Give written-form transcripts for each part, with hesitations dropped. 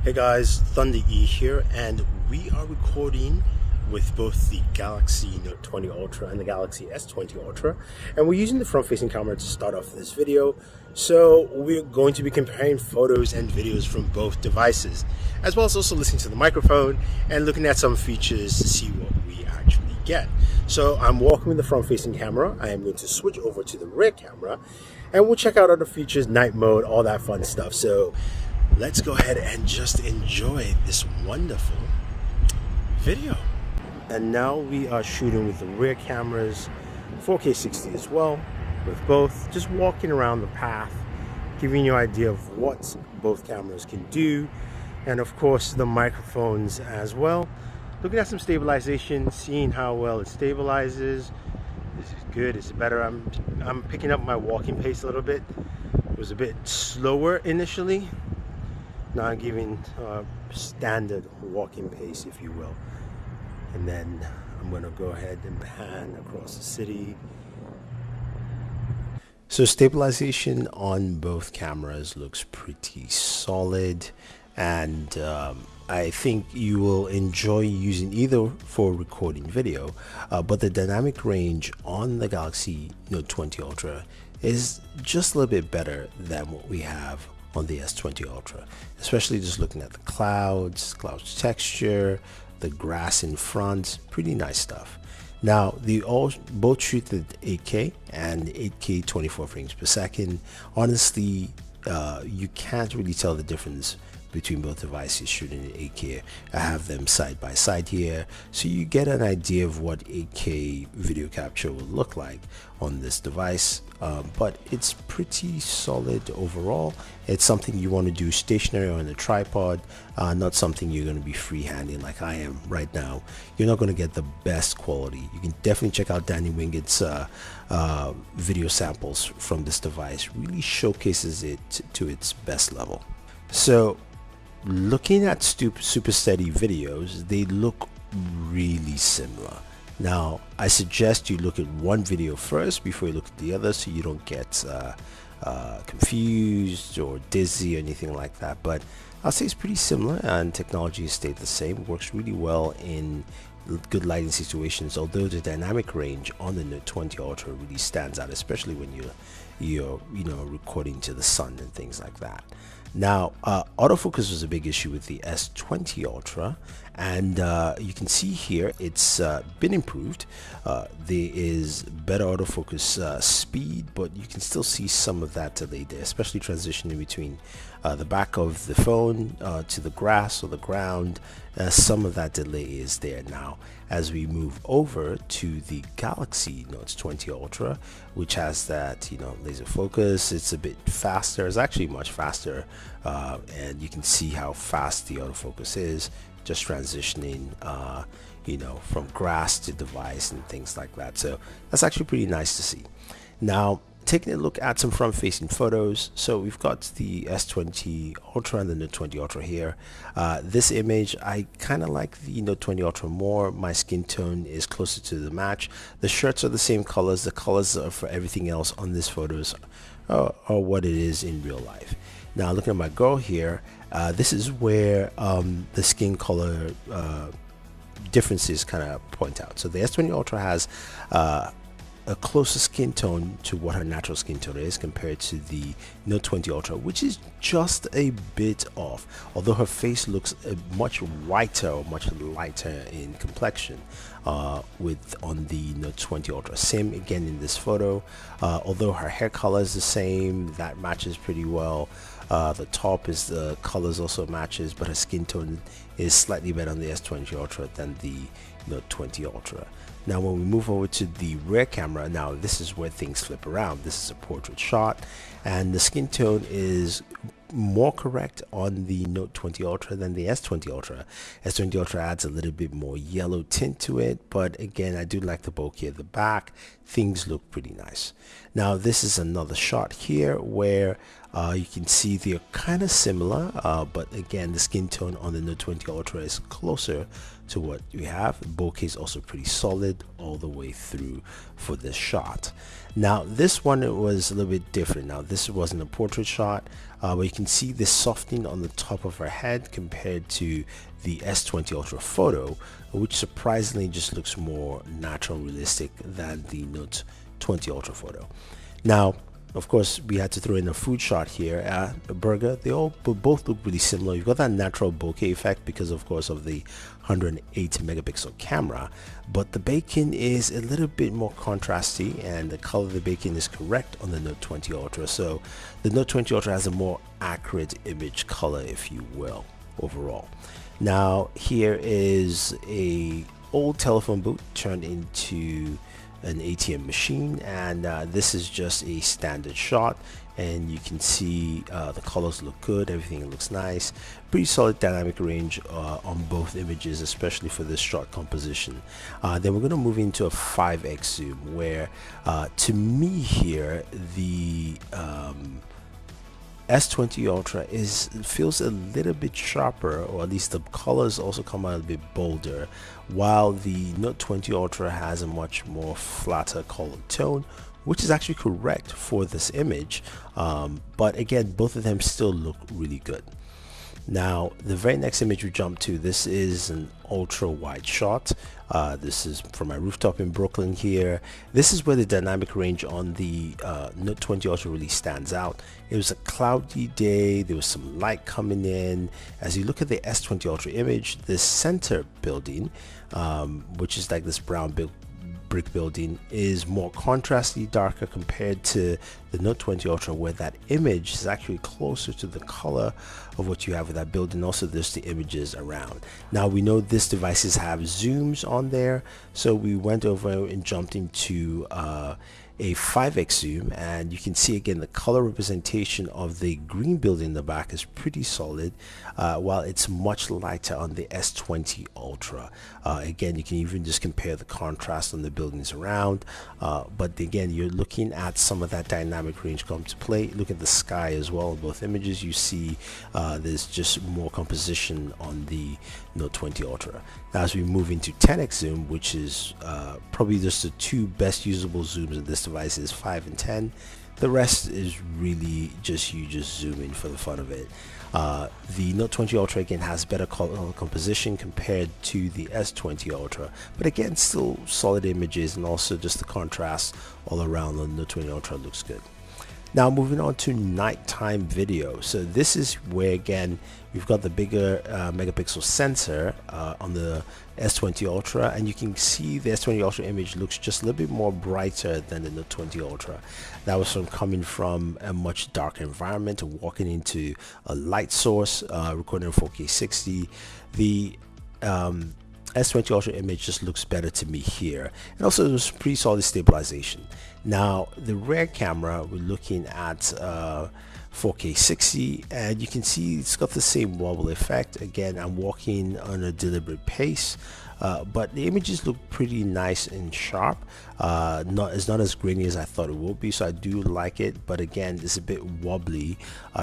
Hey guys, Thunder E here, and we are recording with both the Galaxy Note 20 Ultra and the Galaxy S20 Ultra, and we're using the front-facing camera to start off this video. So we're going to be comparing photos and videos from both devices, as well as also listening to the microphone and looking at some features to see what we actually get. So I'm walking with the front-facing camera. I am going to switch over to the rear camera, and we'll check out other features, night mode, all that fun stuff. So let's go ahead and just enjoy this wonderful video. And now we are shooting with the rear cameras, 4K 60 as well, with both, just walking around the path, giving you an idea of what both cameras can do, and of course the microphones as well. Looking at some stabilization, seeing how well it stabilizes. This is good, it's better. I'm picking up my walking pace a little bit. It was a bit slower initially. Now I'm giving standard walking pace, if you will. And then I'm going to go ahead and pan across the city. So stabilization on both cameras looks pretty solid, and I think you will enjoy using either for recording video, but the dynamic range on the Galaxy Note 20 Ultra is just a little bit better than what we have on the S20 Ultra, especially just looking at the cloud texture, the grass in front. Pretty nice stuff. Now both shoot at 8K and 8K 24 frames per second. Honestly, you can't really tell the difference between both devices shooting at 8K. I have them side by side here, so you get an idea of what 8K video capture will look like on this device. But it's pretty solid overall. It's something you want to do stationary or on a tripod, not something you're going to be freehanding like I am right now. You're not going to get the best quality. You can definitely check out Danny Wingett's video samples from this device. Really showcases it to its best level. So looking at SuperSteady videos, they look really similar. Now I suggest you look at one video first before you look at the other, so you don't get confused or dizzy or anything like that. But I'll say it's pretty similar, and technology has stayed the same. Works really well in good lighting situations, although the dynamic range on the Note 20 Ultra really stands out, especially when you're recording to the sun and things like that. Now autofocus was a big issue with the S20 Ultra, and you can see here it's been improved. There is better autofocus speed, but you can still see some of that delay there, especially transitioning between the back of the phone to the grass or the ground. Some of that delay is there now. As we move over to the Galaxy Note 20 Ultra, which has that laser focus, it's a bit faster. It's actually much faster, and you can see how fast the autofocus is, just transitioning from grass to device and things like that. So that's actually pretty nice to see. Now taking a look at some front-facing photos. So we've got the S20 Ultra and the Note 20 Ultra here. This image, I kind of like the Note 20 Ultra more. My skin tone is closer to the match. The shirts are the same colors. The colors are for everything else on these photos are what it is in real life. Now looking at my girl here, this is where the skin color differences kind of point out. So the S20 Ultra has a closer skin tone to what her natural skin tone is compared to the Note 20 Ultra, which is just a bit off, although her face looks much whiter or much lighter in complexion on the Note 20 Ultra. Same again in this photo, although her hair color is the same, that matches pretty well. The top is the colors also matches, but her skin tone is slightly better on the S20 Ultra than the Note 20 Ultra. Now when we move over to the rear camera, now this is where things flip around. This is a portrait shot, and the skin tone is more correct on the Note 20 Ultra than the S20 Ultra. S20 Ultra adds a little bit more yellow tint to it, but again, I do like the bokeh at the back. Things look pretty nice. Now this is another shot here where You can see they're kind of similar, but again, the skin tone on the Note 20 Ultra is closer to what we have. The bokeh is also pretty solid all the way through for this shot. Now this one, it was a little bit different. Now this wasn't a portrait shot, but you can see the softening on the top of her head compared to the S20 Ultra photo, which surprisingly just looks more natural, realistic than the Note 20 Ultra photo. Now, of course, we had to throw in a food shot here at a burger. They both look really similar. You've got that natural bokeh effect because, of course, of the 108 megapixel camera, but the bacon is a little bit more contrasty, and the color of the bacon is correct on the Note 20 Ultra. So the Note 20 Ultra has a more accurate image color, if you will, overall. Now here is a old telephone booth turned into an ATM machine, and this is just a standard shot, and you can see the colors look good, everything looks nice, pretty solid dynamic range on both images, especially for this shot composition. Then we're going to move into a 5x zoom, where to me here the S20 Ultra feels a little bit sharper, or at least the colors also come out a bit bolder, while the Note 20 Ultra has a much more flatter color tone, which is actually correct for this image, but again, both of them still look really good. Now the very next image we jump to, this is an ultra wide shot. This is from my rooftop in Brooklyn here. This is where the dynamic range on the Note 20 Ultra really stands out. It was a cloudy day, there was some light coming in. As you look at the S20 Ultra image, the center building, which is like this brown brick building, is more contrasty, darker compared to the Note 20 Ultra, where that image is actually closer to the color of what you have with that building. Also, there's the images around. Now we know this devices have zooms on there, so we went over and jumped into a 5x zoom, and you can see again the color representation of the green building in the back is pretty solid, while it's much lighter on the S20 Ultra. Again, you can even just compare the contrast on the buildings around, but again, you're looking at some of that dynamic range come to play. Look at the sky as well. In both images you see there's just more composition on the Note 20 Ultra. Now as we move into 10x zoom, which is probably just the two best usable zooms in this device, is 5 and 10. The rest is really just you just zoom in for the fun of it. The Note 20 Ultra again has better color composition compared to the S20 Ultra, but again still solid images, and also just the contrast all around on the Note 20 Ultra looks good. Now moving on to nighttime video. So this is where again we've got the bigger megapixel sensor on the S20 Ultra, and you can see the S20 Ultra image looks just a little bit more brighter than the Note 20 Ultra. That was from coming from a much darker environment and walking into a light source, recording in 4K 60. The S20 Ultra image just looks better to me here, and also there's pretty solid stabilization. Now the rear camera, we're looking at 4K 60, and you can see it's got the same wobble effect. Again, I'm walking on a deliberate pace, but the images look pretty nice and sharp. It's not as grainy as I thought it would be, so I do like it, but again it's a bit wobbly,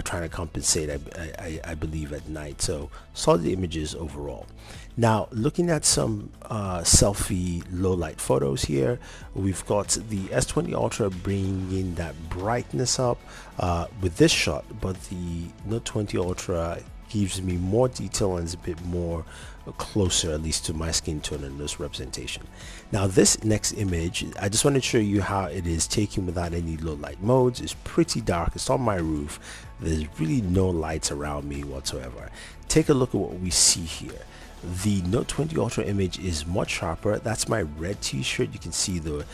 trying to compensate I believe at night. So solid images overall. Now looking at some selfie low light photos here, we've got the S20 Ultra bringing in that brightness up with this shot, but the Note 20 Ultra gives me more detail and is a bit more closer, at least to my skin tone and this representation. Now this next image, I just want to show you how it is taken without any low light modes. It's pretty dark, it's on my roof, there's really no lights around me whatsoever. Take a look at what we see here. The Note 20 Ultra image is much sharper. That's my red t-shirt. You can see the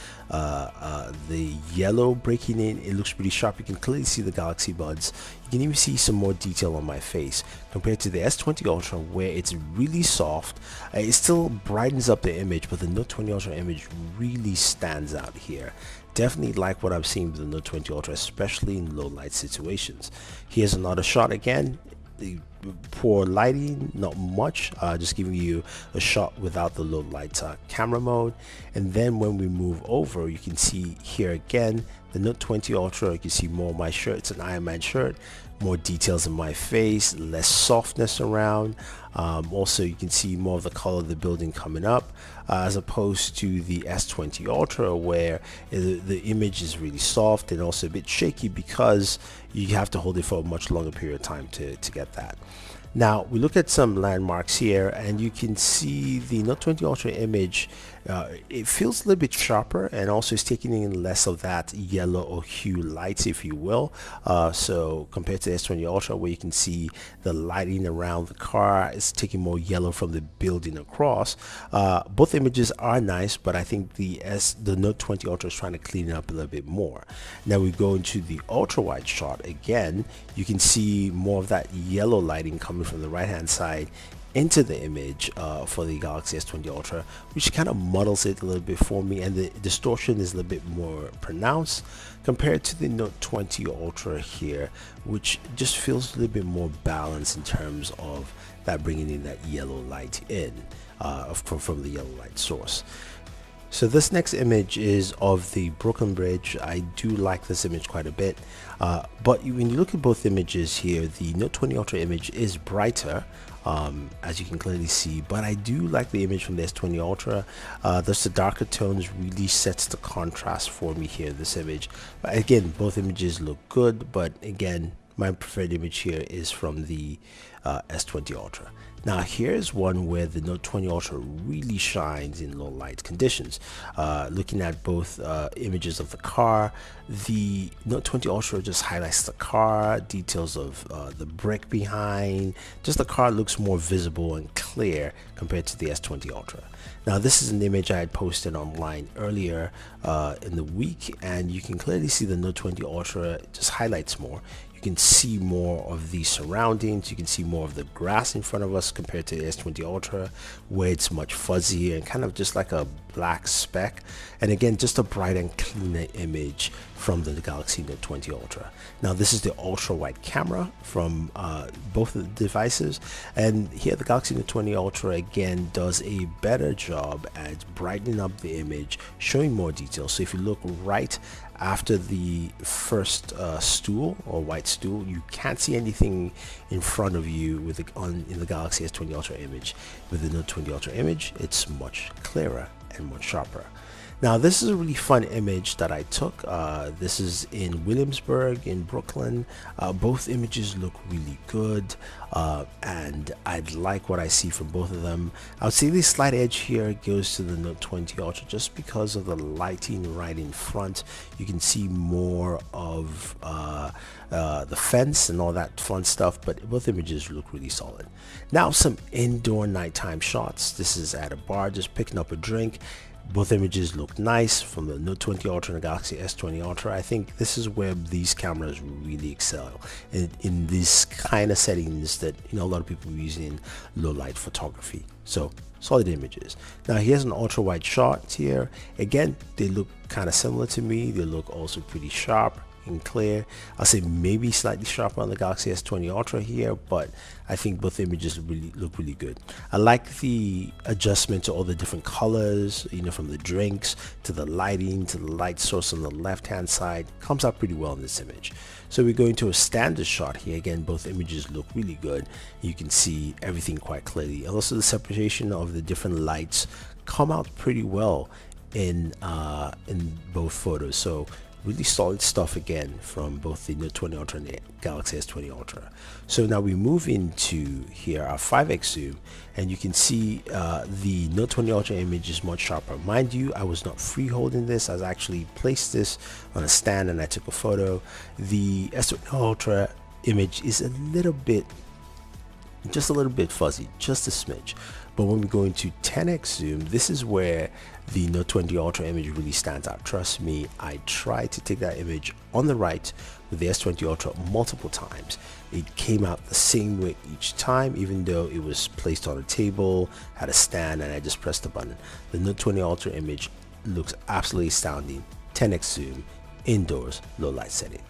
yellow breaking in. It looks pretty sharp. You can clearly see the Galaxy Buds. You can even see some more detail on my face compared to the S20 Ultra, where it's really soft. It still brightens up the image, but the Note 20 Ultra image really stands out here. Definitely like what I've seen with the Note 20 Ultra, especially in low light situations. Here's another shot again. poor lighting, not much, just giving you a shot without the low light camera mode. And then when we move over, you can see here again the Note 20 Ultra. You can see more of my shirt. It's an Iron Man shirt, more details in my face, less softness around. Also, you can see more of the color of the building coming up, as opposed to the S20 Ultra, where the image is really soft and also a bit shaky because you have to hold it for a much longer period of time to get that. Now we look at some landmarks here, and you can see the Note 20 Ultra image. It feels a little bit sharper, and also is taking in less of that yellow or hue lights, if you will. So compared to the S20 Ultra, where you can see the lighting around the car is taking more yellow from the building across. Both images are nice, but I think the Note 20 Ultra is trying to clean it up a little bit more. Now we go into the ultra wide shot again. You can see more of that yellow lighting coming from the right hand side into the image for the Galaxy S20 Ultra, which kind of muddles it a little bit for me, and the distortion is a little bit more pronounced compared to the Note 20 Ultra here, which just feels a little bit more balanced in terms of that bringing in that yellow light in from the yellow light source. So this next image is of the Brooklyn Bridge. I do like this image quite a bit, but when you look at both images here, the Note 20 Ultra image is brighter, as you can clearly see, but I do like the image from the S20 Ultra. Thus the darker tones really sets the contrast for me here in this image. But again, both images look good, but again, my preferred image here is from the S20 Ultra. Now here's one where the Note 20 Ultra really shines in low light conditions. Looking at both images of the car, the Note 20 Ultra just highlights the car, details of the brick behind. Just the car looks more visible and clear compared to the S20 Ultra. Now this is an image I had posted online earlier in the week, and you can clearly see the Note 20 Ultra just highlights more. You can see more of the surroundings, you can see more of the grass in front of us compared to the S20 Ultra, where it's much fuzzier and kind of just like a black speck. And again, just a bright and cleaner image from the Galaxy Note 20 Ultra. Now this is the ultra wide camera from both of the devices, and here the Galaxy Note 20 Ultra again does a better job at brightening up the image, showing more detail. So if you look right after the first stool or white stool, you can't see anything in front of you with in the Galaxy S20 Ultra image. With the Note 20 Ultra image, it's much clearer and much sharper. Now this is a really fun image that I took. This is in Williamsburg in Brooklyn. Both images look really good, and I like what I see from both of them. I would say the slight edge here goes to the Note 20 Ultra just because of the lighting right in front. You can see more of the fence and all that fun stuff, but both images look really solid. Now some indoor nighttime shots. This is at a bar, just picking up a drink. Both images look nice from the Note 20 Ultra and the Galaxy S20 Ultra. I think this is where these cameras really excel in these kind of settings that a lot of people are using low light photography. So solid images. Now here's an ultra wide shot here. Again, they look kind of similar to me. They look also pretty sharp and clear. I'll say maybe slightly sharper on the Galaxy S20 Ultra here, but I think both images look really good. I like the adjustment to all the different colors, from the drinks to the lighting to the light source on the left hand side. Comes out pretty well in this image. So we're going to a standard shot here. Again, both images look really good. You can see everything quite clearly. And also the separation of the different lights come out pretty well in both photos. So really solid stuff again from both the Note 20 Ultra and the Galaxy S20 Ultra. So now we move into here our 5x zoom, and you can see the Note 20 Ultra image is much sharper. Mind you, I was not free holding this. I actually placed this on a stand and I took a photo. The S20 Ultra image is just a little bit fuzzy, just a smidge. But when we go into 10x zoom, this is where the Note 20 Ultra image really stands out. Trust me, I tried to take that image on the right with the S20 Ultra multiple times. It came out the same way each time, even though it was placed on a table, had a stand, and I just pressed the button. The Note 20 Ultra image looks absolutely astounding. 10x zoom, indoors, low light setting.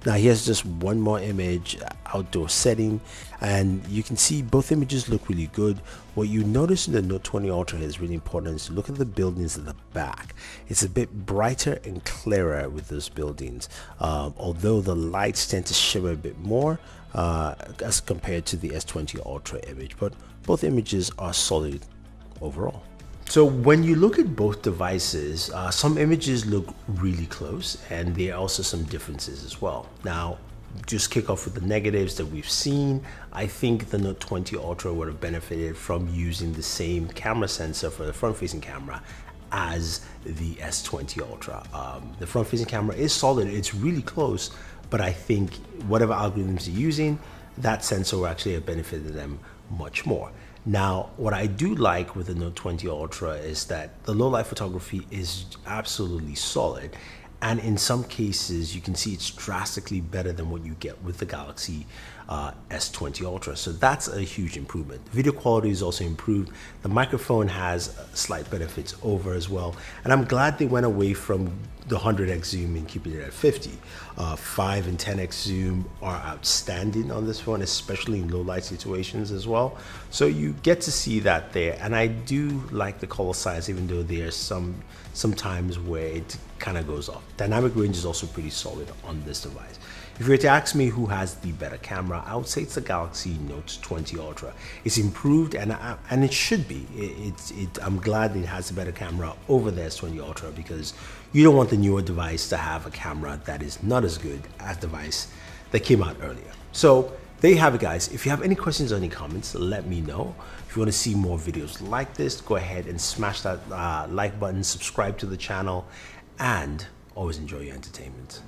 Now here's just one more image, outdoor setting, and you can see both images look really good. What you notice in the Note 20 Ultra is really important is to look at the buildings at the back. It's a bit brighter and clearer with those buildings, although the lights tend to shimmer a bit more as compared to the S20 Ultra image, but both images are solid overall. So when you look at both devices, some images look really close, and there are also some differences as well. Now, just kick off with the negatives that we've seen. I think the Note 20 Ultra would have benefited from using the same camera sensor for the front-facing camera as the S20 Ultra. The front-facing camera is solid, it's really close, but I think whatever algorithms you're using, that sensor will actually have benefited them much more. Now, what I do like with the Note 20 Ultra is that the low light photography is absolutely solid. And in some cases, you can see it's drastically better than what you get with the Galaxy S20 Ultra. So that's a huge improvement. Video quality is also improved. The microphone has slight benefits over as well. And I'm glad they went away from the 100x zoom and keeping it at 50. 5 and 10x zoom are outstanding on this phone, especially in low light situations as well. So you get to see that there. And I do like the color size, even though there's some times where it kind of goes off. Dynamic range is also pretty solid on this device. If you were to ask me who has the better camera, I would say it's the Galaxy Note 20 Ultra. It's improved, and it should be. I'm glad it has a better camera over the S20 Ultra, because you don't want the newer device to have a camera that is not as good as the device that came out earlier. So there you have it, guys. If you have any questions or any comments, let me know. If you want to see more videos like this, go ahead and smash that like button, subscribe to the channel, and always enjoy your entertainment.